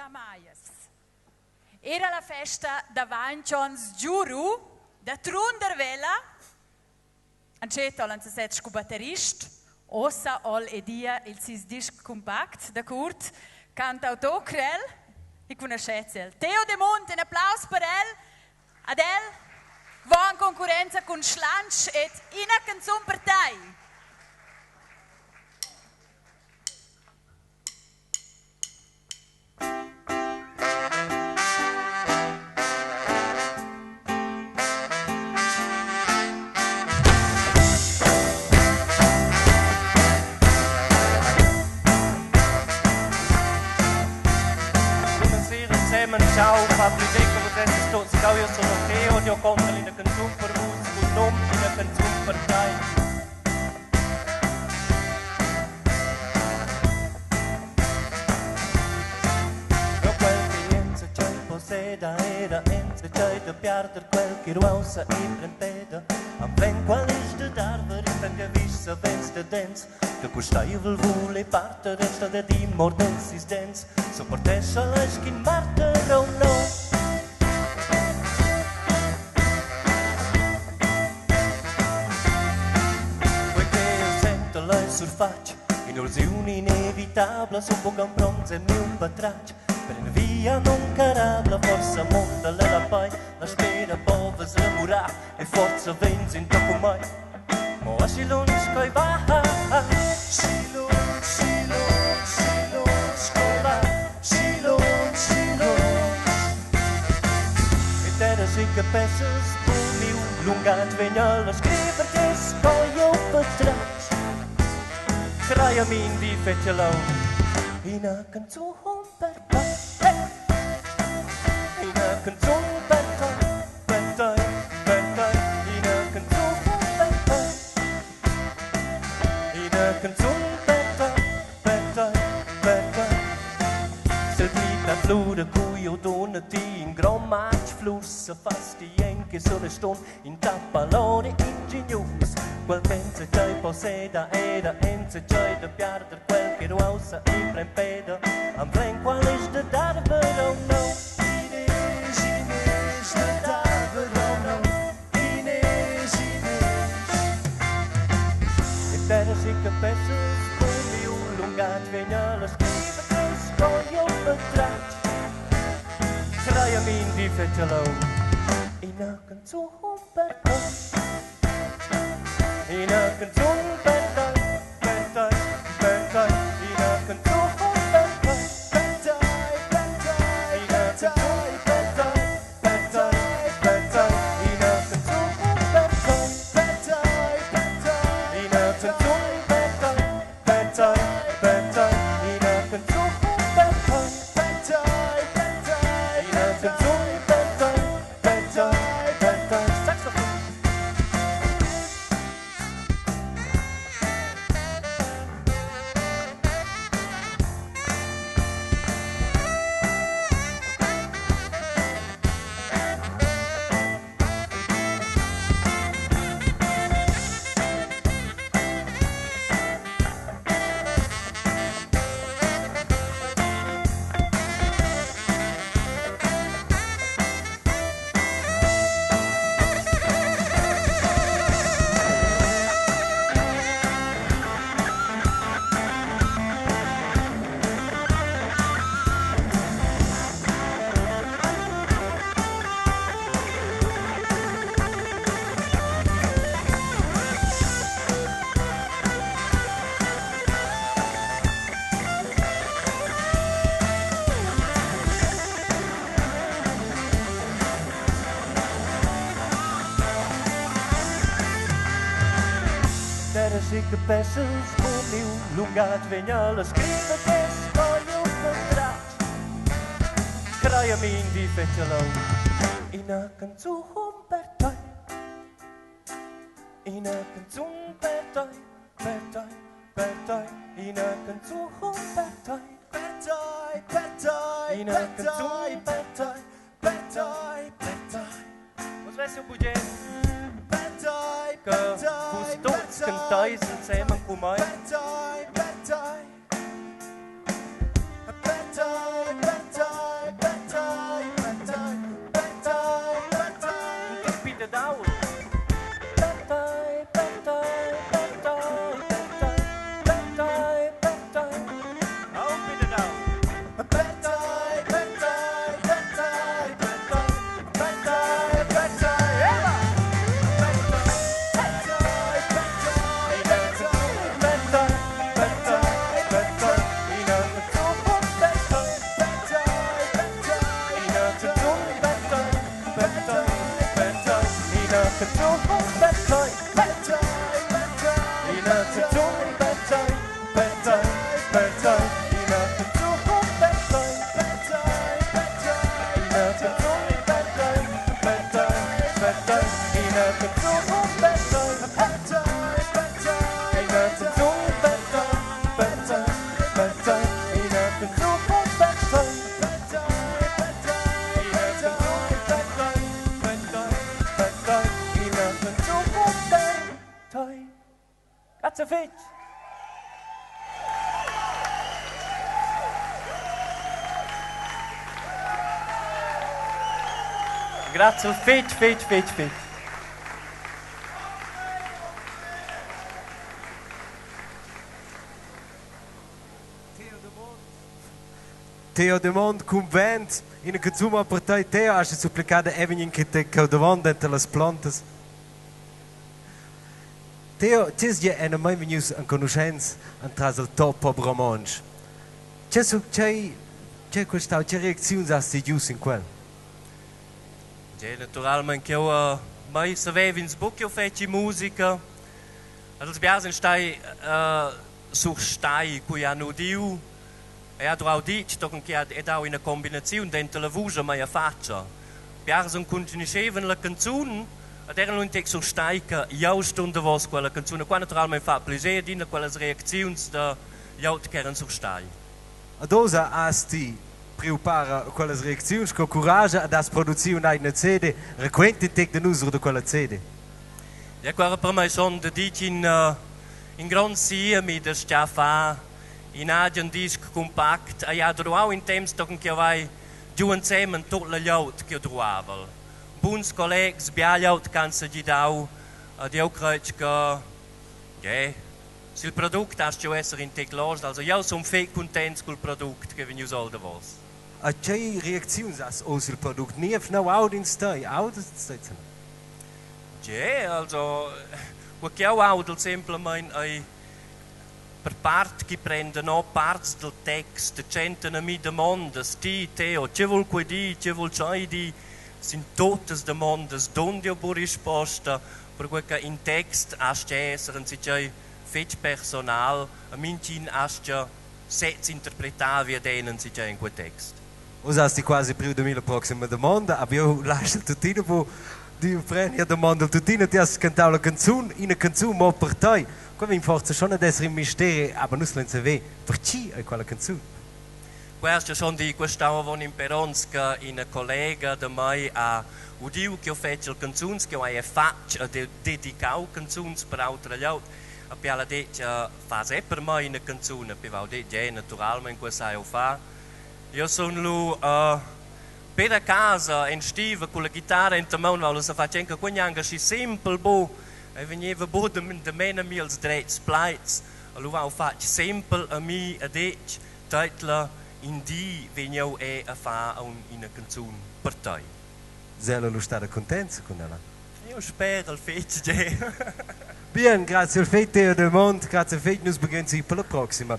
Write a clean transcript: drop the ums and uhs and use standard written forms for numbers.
Ja, Maies. Era la festa d'Organisation GiuRu, da Trundervella, ancetta l'anzasset scubatterist, Vossa ol edia il sis disc compact da curt, cantautor crel, e conoscetzel. Theo Demund, un applaus per el. Adel, va in concorrenza con Schlanch et Ina canzun per te. Ciao, Fabio Decco, potete stare, ciao, io sono Theo, io conto in una canzun per voi, un nome in una canzun per te. Io quel che enza c'è posseda era enza c'è da perdere quel che ruausa in prempeda. Am plen qual is de darver, in pen gewisse venste dens, che costai vel vule parte resta de dimor d'existens, so portessa l'eskin marte o no. Poiché io sento lei surfaccia, in urzione inevitabile, su poco un bronzo e un patraccio, per una via non carabla, forza monda la pai, la spera poves la murà, e forza venzi in tocco mai. Mo a silon scoi va, silon, silon, silon, scola, silon, silon. E terra si capesse spumi un lungat vegnal, scriver che scoi o patrac. Craia mi indi fecelo, in a canzun per te. In a canzun per te, per te, per te. In a canzun per te. In a canzun per te, per te, per te. Se grita flura cui io donati in gran match flussa fasti anche sole ston in tappaloni ingegnosi. Quel che enze c'è posseda era enze c'è da perdere quel che ruausa in prempeda. Am plen qual is de darver o no. Ines, Ines, de darver o no. Ines, Ines. E terra si capesse come un lungat vegnale scrive che scoglio patraccio. Craia mi indi fecelo in a canzun per te. In a canzun per te, per te, per te. In a canzun per te, per te, per te. In a canzun per te, per te, per te. In a canzun per te, per te, per te. In a canzun per te, per te, per te. In a canzun per te, per te, per te. In a canzun per te, per te, per te. Saxophone. Si capesse come un lungat vegnale scrive che scoglio patraccio. Craia mi indi fecelo in a canzun per te. In a canzun per te, per te, per te. In a canzun per te, per te, per te. In a canzun per te, per te, per te. Vos vesse un buget que vos tots cantais insieme com mai. Per te, per te, per te. canzun pettai, pettai, pettai, ina canzun pettai, pettai, pettai, ina canzun pettai, pettai, pettai, ina canzun pettai, pettai, pettai, ina canzun pettai, pettai, pettai, ina canzun pettai, pettai, pettai, ina canzun pettai, pettai, pettai, ina canzun pettai, pettai, pettai, ina canzun pettai. Grazie fetch. Grazie fetch. Theo Demund convent in a canzun per te Theo ha supplicata even che te davant entre las plantas. Theo, tis je en mai venius en conoscenza entras il top op romansch. C'è questa reazione a sti gius in quel? Ja, naturalmente che io mai sapevo in sbuc io feci musica. Als biasen stai sur stai cui hanno diu e ha trovato dit che è da una combinazione dentro la voce mai a faccia. Biasen conoscevano la canzone ed erano un testo sur stai che io stunde vos quella canzone qua naturalmente fa piacere di quelle reazioni da io che erano sur stai. Adosa asti prepara quelle reazioni con coraggio ad as produzione una CD, requenti te de nusro de quella CD. Ja, qua per me sono da dici in gran sia mi da sta fa in un disco compact e ha trovato in tempo che vai giù insieme tutto le laut che trovavo. Buons colleghi, biagliaut cansa di dau, ed io credo che se il prodotto ha già essere in tecnologia, also io sono fake contento col prodotto che vi uso da vos. A c'è reazioni aus il prodotto, nie fnau audience stai, audience stai. Ja, also wat io auto semplicemente è per parte che prendono parti del testo, centano mi domande, sti Theo, che vuol quei di, che vuol c'hai di, sono tutte domande, donde io buona risposta, per quel che in text asce essere, non si c'è fetch personal, a mincin asce sets interpretavi ad non si c'è in quel text. Usasti quasi più di 1000 prossime domande, abbiamo lasciato tutto di prendere domanda tutina ti has cantato la canzone in una canzone ma per te come in forza sono ad essere un mistero ma non si vede per chi è quella canzone. Questa sono di quest'anno in Peronska in una collega da me a udiu che ho fatto le canzoni che ho fatto dedicato canzoni per altre ljudi a piala detto fa per me una canzone per ho detto naturalmente questa io fa io sono lui per a casa in stiva con la chitarra in mano, lo sa faccia anche quando anche si semple bo e veniva bo de mena mils dreits plaits allora faccio semple a mi a det titla in di venio e a fa in una canzone per te. Zella lo sta contento con ella. Io spero il fetch. Bien, grazie al Theo Demund, grazie al Fake News, beginnen Sie per la prossima.